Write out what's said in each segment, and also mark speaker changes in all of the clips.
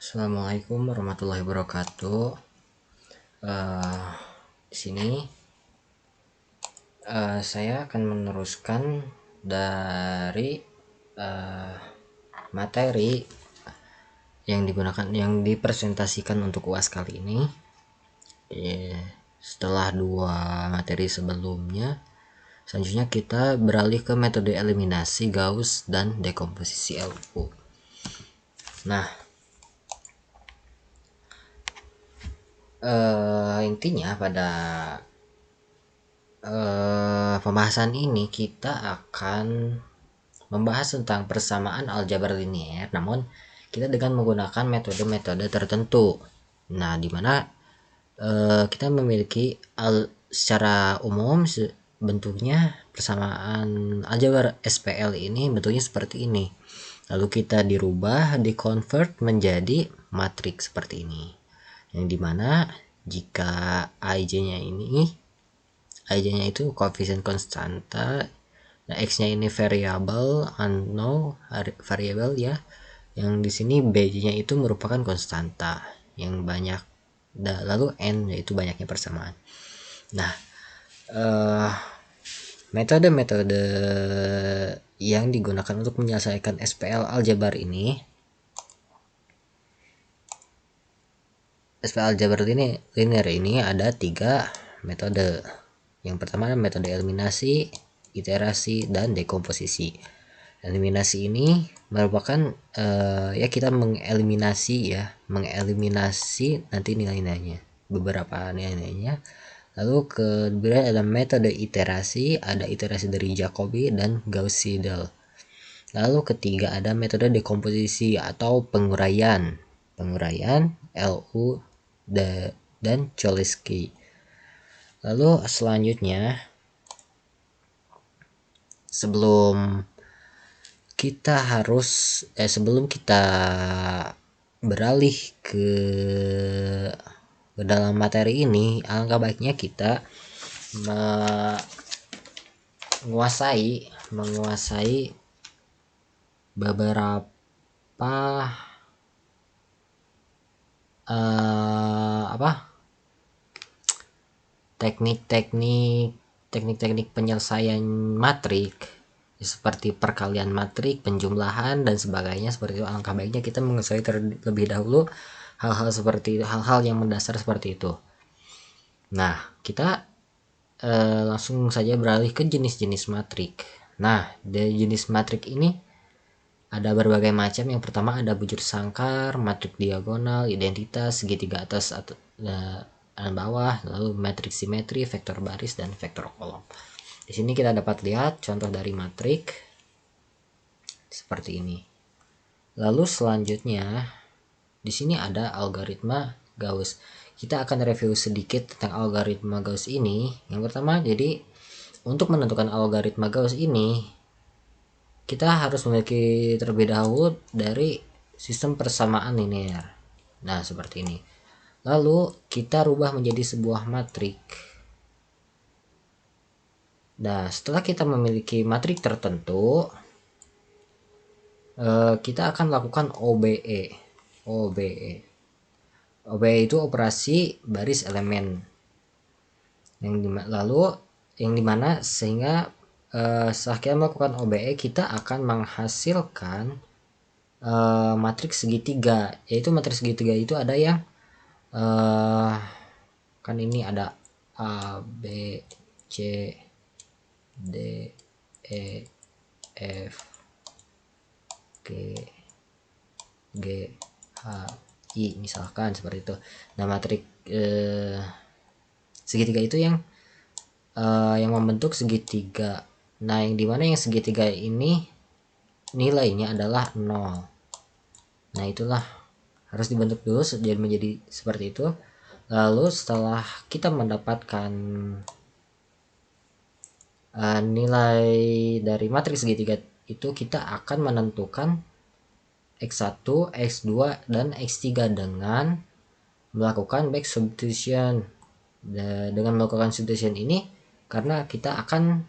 Speaker 1: Assalamualaikum warahmatullahi wabarakatuh. Di sini saya akan meneruskan dari materi yang digunakan, yang dipresentasikan untuk UAS kali ini. Setelah dua materi sebelumnya, selanjutnya kita beralih ke metode eliminasi Gauss dan dekomposisi LU. Nah, intinya pada pembahasan ini kita akan membahas tentang persamaan aljabar linier, namun kita dengan menggunakan metode-metode tertentu. Nah, dimana kita memiliki secara umum bentuknya persamaan aljabar SPL ini bentuknya seperti ini. Lalu kita dirubah, dikonvert menjadi matriks seperti ini. Yang dimana jika ij-nya itu koefisien konstanta, nah x-nya ini variabel unknown variabel ya, yang di sini b-nya itu merupakan konstanta yang banyak, lalu n yaitu banyaknya persamaan. Nah, metode-metode yang digunakan untuk menyelesaikan SPL aljabar ini, SPL aljabar linear ini ada 3 metode. Yang pertama metode eliminasi, iterasi, dan dekomposisi. Eliminasi ini merupakan ya kita mengeliminasi nanti nilai-nilainya, beberapa nilai-nilainya. Lalu kedua ada metode iterasi, ada iterasi dari Jacobi dan Gauss-Seidel. Lalu ketiga ada metode dekomposisi atau penguraian LU dan Cholesky. Lalu selanjutnya, sebelum kita beralih ke dalam materi ini, alangkah baiknya kita menguasai beberapa teknik-teknik penyelesaian matrik seperti perkalian matrik, penjumlahan dan sebagainya seperti itu. Alangkah baiknya kita mengetahui terlebih dahulu hal-hal yang mendasar seperti itu. Nah, kita langsung saja beralih ke jenis-jenis matrik. Nah, dari jenis matrik ini ada berbagai macam. Yang pertama ada bujur sangkar, matrik diagonal, identitas, segitiga atas dan bawah, lalu matrik simetri, vektor baris, dan vektor kolom. Di sini kita dapat lihat contoh dari matrik seperti ini. Lalu selanjutnya di sini ada algoritma Gauss. Kita akan review sedikit tentang algoritma Gauss ini. Yang pertama, jadi untuk menentukan algoritma Gauss ini kita harus memiliki terlebih dahulu dari sistem persamaan linear. Nah, seperti ini. Lalu kita rubah menjadi sebuah matrik. Nah, setelah kita memiliki matrik tertentu, kita akan lakukan OBE. OBE itu operasi baris elemen. Yang dimana sehingga setelah kita melakukan OBE, kita akan menghasilkan matriks segitiga. Yaitu matriks segitiga itu ada yang kan ini ada A, B, C, D, E, F, G, H, I misalkan seperti itu. Nah, matrik segitiga itu yang membentuk segitiga. Nah, yang dimana yang segitiga ini nilainya adalah 0. Nah, itulah harus dibentuk dulu jadi menjadi seperti itu. Lalu setelah kita mendapatkan nilai dari matriks segitiga itu, kita akan menentukan X1, X2, dan X3 dengan melakukan back substitution. Dengan melakukan substitution ini karena kita akan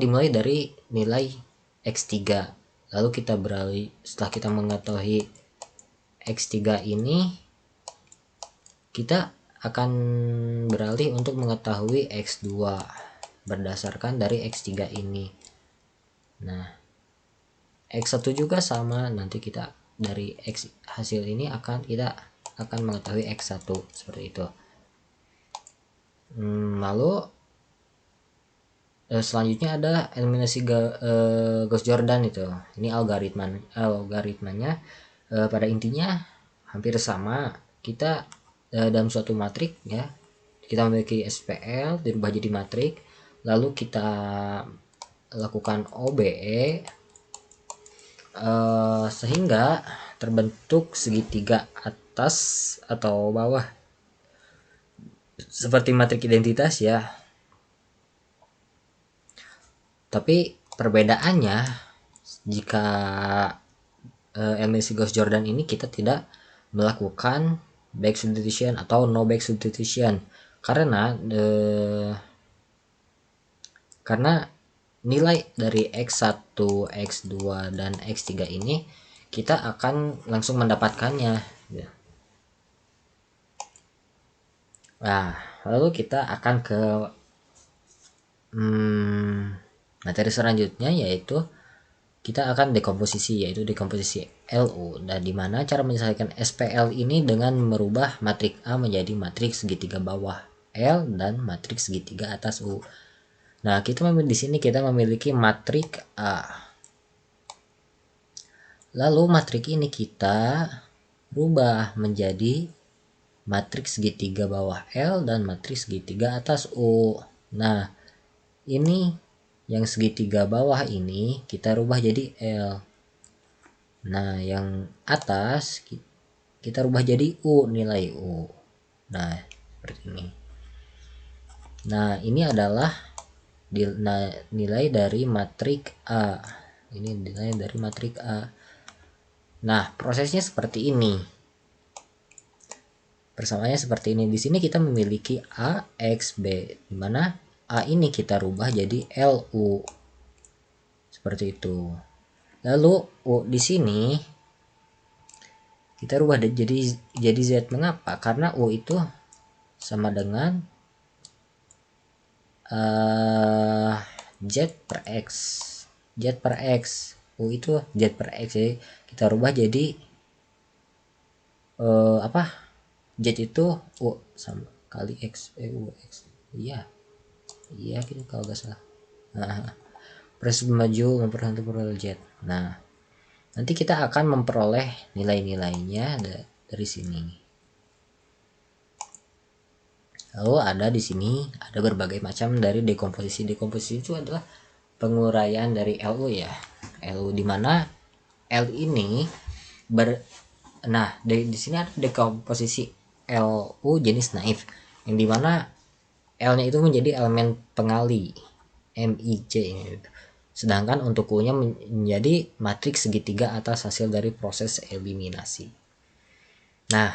Speaker 1: dimulai dari nilai X3. Lalu kita beralih, setelah kita mengetahui X3 ini, kita akan beralih untuk mengetahui X2 berdasarkan dari X3 ini. Nah, X1 juga sama, nanti kita dari X hasil ini kita akan mengetahui X1 seperti itu. Lalu selanjutnya ada eliminasi Gauss-Jordan itu. Ini algoritmanya pada intinya hampir sama. Kita dalam suatu matrik ya, kita memiliki SPL dirubah jadi matrik, lalu kita lakukan OBE sehingga terbentuk segitiga atas atau bawah seperti matrik identitas ya. Tapi perbedaannya, jika eliminasi Gauss-Jordan ini kita tidak melakukan back substitution atau no back substitution karena nilai dari X1, X2 dan X3 ini kita akan langsung mendapatkannya. Nah, lalu kita akan ke materi selanjutnya, yaitu kita akan dekomposisi, yaitu dekomposisi LU, dan dimana cara menyelesaikan SPL ini dengan merubah matrik A menjadi matrik segitiga bawah L dan matrik segitiga atas U. Nah, di sini kita memiliki matrik A. Lalu matrik ini kita rubah menjadi matrik segitiga bawah L dan matrik segitiga atas U. Nah, ini yang segitiga bawah ini kita rubah jadi L. Nah, yang atas kita rubah jadi U, nilai U. Nah, seperti ini. Nah, ini adalah nilai dari matrik A. Ini nilai dari matrik A. Nah, prosesnya seperti ini. Persamaannya seperti ini. Di sini kita memiliki A, X, B, di mana A ini kita rubah jadi LU. Seperti itu. Lalu U di sini kita rubah jadi Z. Mengapa? Karena U itu sama dengan Z per X. Z per X. U itu Z per X. Jadi kita rubah jadi Z itu U sama kali X. U X. Iya gitu kalau nggak salah. Nah, proses maju memperhatikan Z. Nah, nanti kita akan memperoleh nilai-nilainya dari sini. Lalu ada di sini ada berbagai macam dari dekomposisi. Dekomposisi itu adalah penguraian dari LU ya. LU di mana L ini di sini ada dekomposisi LU jenis naif, yang dimana L-nya itu menjadi elemen pengali MIC, sedangkan untuk U-nya menjadi matriks segitiga atas hasil dari proses eliminasi. Nah,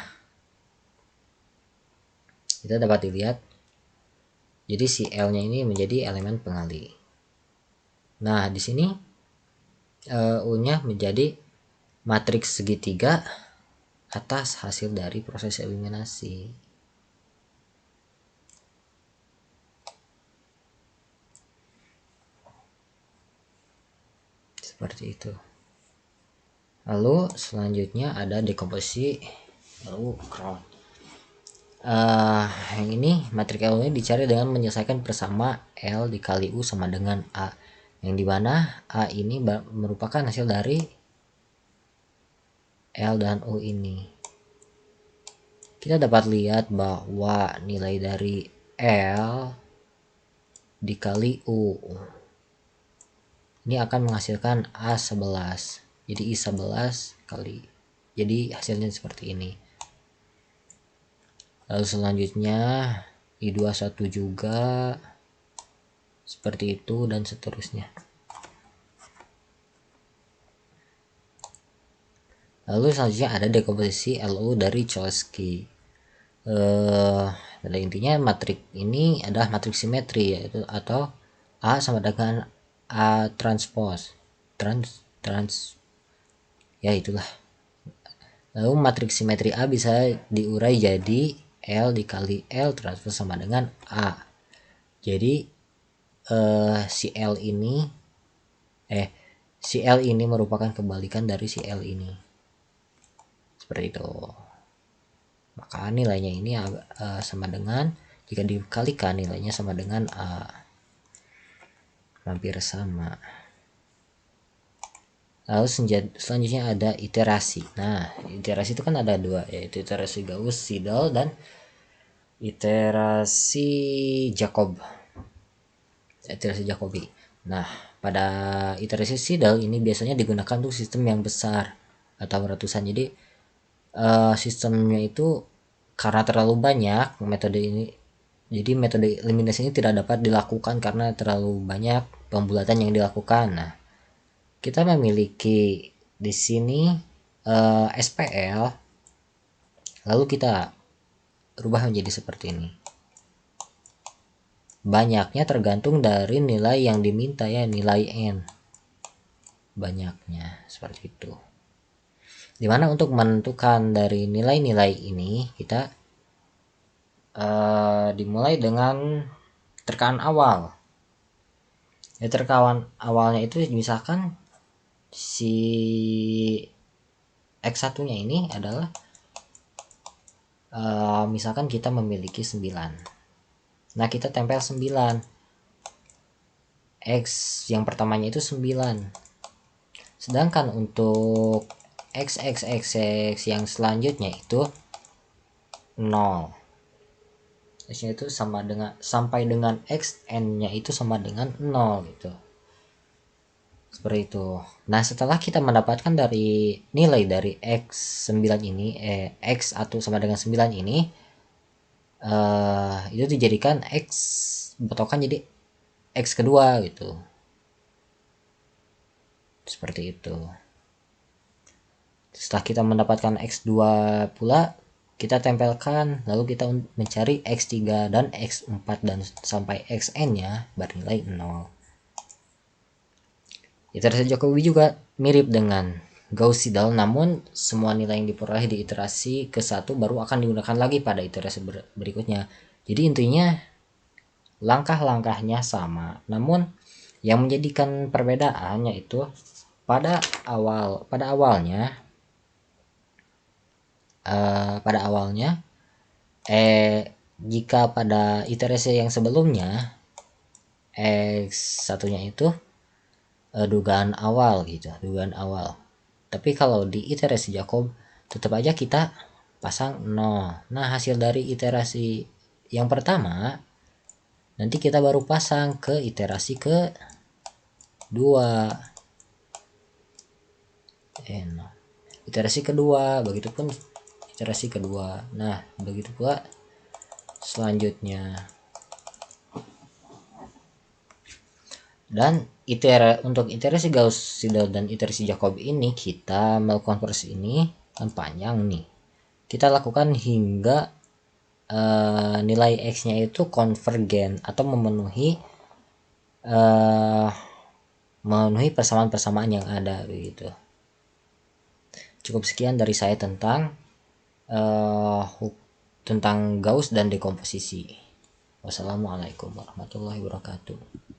Speaker 1: kita dapat dilihat, jadi si L-nya ini menjadi elemen pengali. Nah, di sini U-nya menjadi matriks segitiga atas hasil dari proses eliminasi. Seperti itu. Lalu selanjutnya ada dekomposisi LU crown. Yang ini matrik L ini dicari dengan menyelesaikan bersama L dikali U sama dengan A, yang dimana A ini merupakan hasil dari L dan U ini. Kita dapat lihat bahwa nilai dari L dikali U ini akan menghasilkan A11. Jadi I11 kali. Jadi hasilnya seperti ini. Lalu selanjutnya I21 juga seperti itu dan seterusnya. Lalu selanjutnya ada dekomposisi LU dari Cholesky. Pada intinya matrik ini adalah matrik simetri, yaitu atau A sama dengan A transpose Ya itulah. Lalu matriks simetri A bisa diurai jadi L dikali L transpose sama dengan A. Jadi si L ini si L ini merupakan kebalikan dari si L ini. Seperti itu. Maka nilainya ini sama dengan, jika dikalikan nilainya sama dengan A. Hampir sama. Lalu selanjutnya ada iterasi. Nah, iterasi itu kan ada dua, yaitu iterasi Gauss-Seidel dan iterasi Jacob. Iterasi Jacobi. Nah, pada iterasi Seidel ini biasanya digunakan untuk sistem yang besar atau ratusan. Jadi sistemnya itu karena terlalu banyak metode ini, jadi metode eliminasi ini tidak dapat dilakukan karena terlalu banyak pembulatan yang dilakukan. Nah, kita memiliki di sini SPL, lalu kita rubah menjadi seperti ini. Banyaknya tergantung dari nilai yang diminta, ya, nilai n. Banyaknya seperti itu. Dimana untuk menentukan dari nilai-nilai ini kita dimulai dengan terkaan awal. Ya, terkaan awalnya itu misalkan si X1 nya ini adalah misalkan kita memiliki 9. Nah, kita tempel 9. X yang pertamanya itu 9. Sedangkan untuk X yang selanjutnya itu 0. X-nya itu sama dengan, sampai dengan Xn-nya itu sama dengan 0 gitu. Seperti itu. Nah, setelah kita mendapatkan dari nilai dari X9 ini, X1 sama dengan 9 ini, itu dijadikan X, patokan jadi X kedua gitu. Seperti itu. Setelah kita mendapatkan X2 pula, kita tempelkan, lalu kita mencari X3 dan X4 dan sampai Xn-nya bernilai 0. Iterasi Jacobi juga mirip dengan Gauss-Seidel, namun semua nilai yang diperoleh di iterasi ke-1 baru akan digunakan lagi pada iterasi berikutnya. Jadi intinya langkah-langkahnya sama, namun yang menjadikan perbedaannya itu pada awalnya jika pada iterasi yang sebelumnya X satunya itu dugaan awal gitu, dugaan awal. Tapi kalau di iterasi Jacob tetap aja kita pasang 0. Nah, hasil dari iterasi yang pertama nanti kita baru pasang ke iterasi ke 2. Iterasi kedua, begitupun iterasi kedua. Nah, begitu pula selanjutnya. Dan untuk iterasi Gauss-Seidel dan iterasi Jacobi ini kita melakukan proses ini kan panjang nih. Kita lakukan hingga nilai X-nya itu konvergen atau memenuhi persamaan-persamaan yang ada begitu. Cukup sekian dari saya tentang Gauss dan dekomposisi. Wassalamualaikum warahmatullahi wabarakatuh.